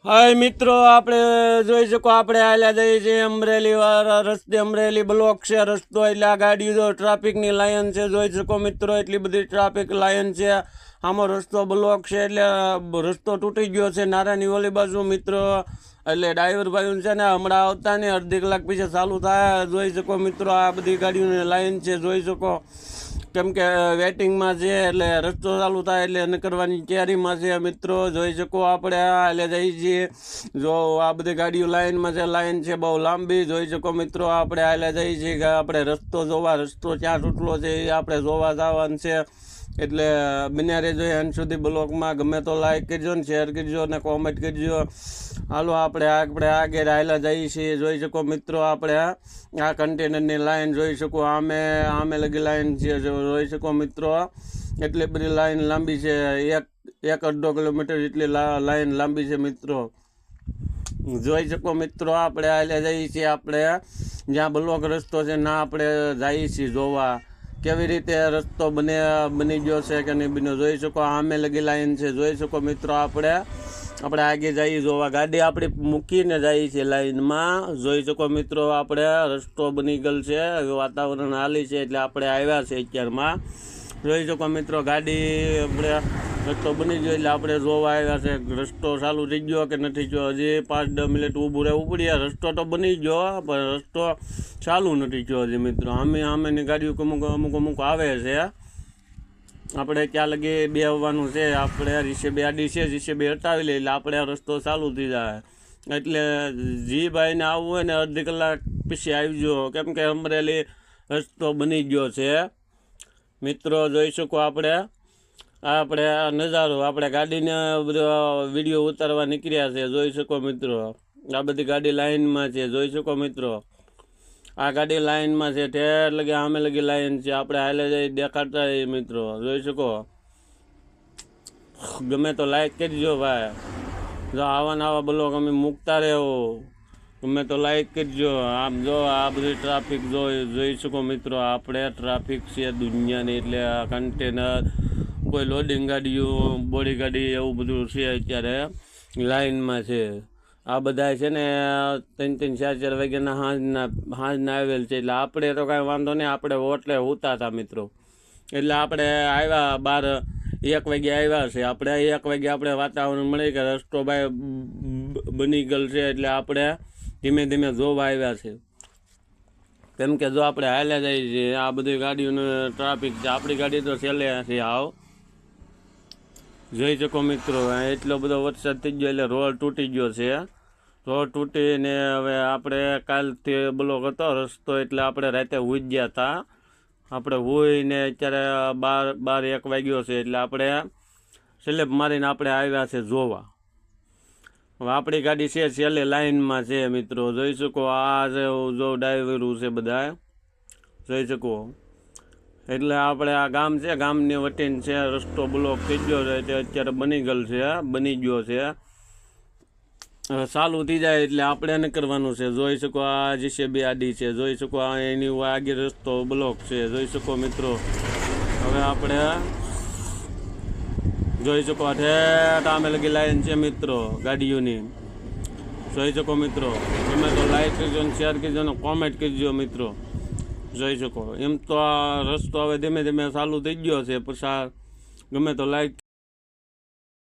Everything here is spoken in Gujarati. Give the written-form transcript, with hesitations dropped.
હાય મિત્રો, આપણે જોઈ શકો આપણે આયલા જઈએ છીએ અમરેલી વાળા રસ્તે. અમરેલી બ્લોક છે રસ્તો, એટલે આ ગાડીઓ ટ્રાફિકની લાઈન છે. જોઈ શકો મિત્રો, એટલી બધી ટ્રાફિક લાઈન છે. આમાં રસ્તો બ્લોક છે, એટલે રસ્તો તૂટી ગયો છે નારાની ઓલી બાજુ મિત્રો. એટલે ડ્રાઈવર ભાઈ છે ને હમણાં આવતા ને અડધી કલાક પછી ચાલુ થાય. જોઈ શકો મિત્રો, આ બધી ગાડીઓની લાઈન છે. જોઈ શકો, કેમ કે વેટિંગમાં છે, એટલે રસ્તો ચાલુ થાય એટલે નીકળવાની તૈયારીમાં છે મિત્રો. જોઈ શકો આપણે એટલે જઈએ છીએ. જો આ બધી ગાડીઓ લાઈનમાં છે, લાઈન છે બહુ લાંબી. જોઈ શકો મિત્રો, આપણે એટલે જઈએ છીએ કે આપણે રસ્તો જોવા, રસ્તો ક્યાં તૂટલો છે એ આપણે જોવા જવાનું છે. એટલે બન્યા રહેજો એન્ડ સુધી બ્લોગમાં. ગમે તો લાઈક કરજો ને શેર કરજો ને કોમેન્ટ કરજો. હાલો આપણે આગળ આવેલા જઈએ છીએ. જોઈ શકો મિત્રો, આપણે આ કન્ટેનરની લાઈન જોઈ શકો, આમે લગી લાઈન છે. જોઈ શકો મિત્રો, એટલી બધી લાઈન લાંબી છે. એક અડધો કિલોમીટર જેટલી લાઈન લાંબી છે મિત્રો. જોઈ શકો મિત્રો, આપણે આવેલા જઈએ છીએ. આપણે જ્યાં બ્લોક રસ્તો છે ના આપણે જઈએ છીએ જોવા કેવી રીતે રસ્તો બની ગયો છે કે નહીં બન્યો. જોઈ શકો આમે લગી લાઈન છે. જોઈ શકો મિત્રો, આપણે આગળ જઈએ જોવા. ગાડી આપણી મૂકીને જઈએ છીએ લાઈનમાં. જોઈ શકો મિત્રો, આપણે રસ્તો બની ગયેલ છે, વાતાવરણ હાલી છે એટલે આપણે આવ્યા છે અત્યારમાં. જોઈ શકો મિત્રો, ગાડી આપણે રસ્તો બની ગયો એટલે આપણે જોવા આવ્યા છે. રસ્તો ચાલુ થઈ ગયો કે નથી ગયો, હજી 5-10 મિનિટ ઊભું રહેવું પડે. રસ્તો તો બની ગયો પણ રસ્તો ચાલુ નથી ગયો હજી મિત્રો. આમેની ગાડીઓ અમુક આવે છે. આપણે ક્યાં લગી બે આવવાનું છે. આપણે રીસેબે આડી છે, રીસેબે હટાવી લઈએ એટલે આપણે રસ્તો ચાલુ થઈ જાય. એટલે જી ભાઈને આવવું હોય ને અડધી કલાક પછી આવજો, કેમ કે અમરેલી રસ્તો બની ગયો છે મિત્રો. જોઈ શકો આપણે નજારો, આપણે ગાડીને બધો વિડીયો ઉતારવા નીકળ્યા છે. જોઈ શકો મિત્રો, આ બધી ગાડી લાઈનમાં છે. જોઈ શકો મિત્રો, આ ગાડી લાઈનમાં છે. ઠેર લગી આમે લગી લાઈન છે. આપણે હાલે જઈ દેખાડતા મિત્રો. જોઈ શકો, ગમે તો લાઈક કરજો ભાઈ. જો આવા બ્લોગ અમે મૂકતા રહેવો, ગમે તો લાઈક કરજો. આમ જો આ બધી ટ્રાફિક જોઈ શકો મિત્રો, આપણે ટ્રાફિક છે દુનિયાની. એટલે કન્ટેનર, કોઈ લોડિંગ ગાડીઓ, બોડી ગાડી એવું બધું છે અત્યારે લાઈનમાં છે. આ બધા છે ને 3-3, 4-4 વાગ્યાના હાંજના આવેલ છે. એટલે આપણે તો કાંઈ વાંધો નહીં, આપણે ઓટલે ઉતા હતા મિત્રો. એટલે આપણે આવ્યા 1 વાગે આવ્યા છે. આપણે 1 વાગે આપણે વાતાવરણ મળે કે રસ્તો ભાઈ બની ગયેલ છે, એટલે આપણે ધીમે ધીમે જોવા આવ્યા છે. કેમ કે જો આપણે હાલ્યા જઈએ છીએ, આ બધી ગાડીઓનું ટ્રાફિક છે. આપણી ગાડી તો છેલ્લે છે આવ. જોઈ શકો મિત્રો, એટલો બધો વરસાદ થઈ ગયો એટલે રોડ તૂટી ગયો છે. રોડ તૂટીને હવે આપણે કાલથી બ્લોક હતો રસ્તો, એટલે આપણે રાતે હુઈ ગયા હતા. આપણે હોઈને અત્યારે 12-1 વાગ્યો છે, એટલે આપણે સ્લેબ મારીને આપણે આવ્યા છે જોવા. હવે આપણી ગાડી છે છેલ્લે લાઈનમાં છે મિત્રો. જોઈ શકો, આ જો ડ્રાઈવરો છે બધા. જોઈ શકો, એટલે આપણે આ ગામ છે, ગામની વટીને છે. રસ્તો બ્લોક થઈ ગયો છે, તે અત્યારે બની ગયો છે. ચાલુ થઈ જાય એટલે આપણે નીકળવાનું છે. જોઈ શકો, આ જીસીબી આડી છે. જોઈ શકો, આ એની આગળ રસ્તો બ્લોક છે. જોઈ શકો મિત્રો, હવે આપણે જોઈ શકો ઠેઠ આમે લગી લાઈન છે મિત્રો ગાડીઓની. જોઈ શકો મિત્રો, ગમે તો લાઈક કરજો ને શેર કરજો ને કોમેન્ટ કરજો મિત્રો. જોઈ શકો, એમ તો આ રસ્તો હવે ધીમે ધીમે ચાલુ થઈ ગયો છે. પછી ગમે તો લાઈક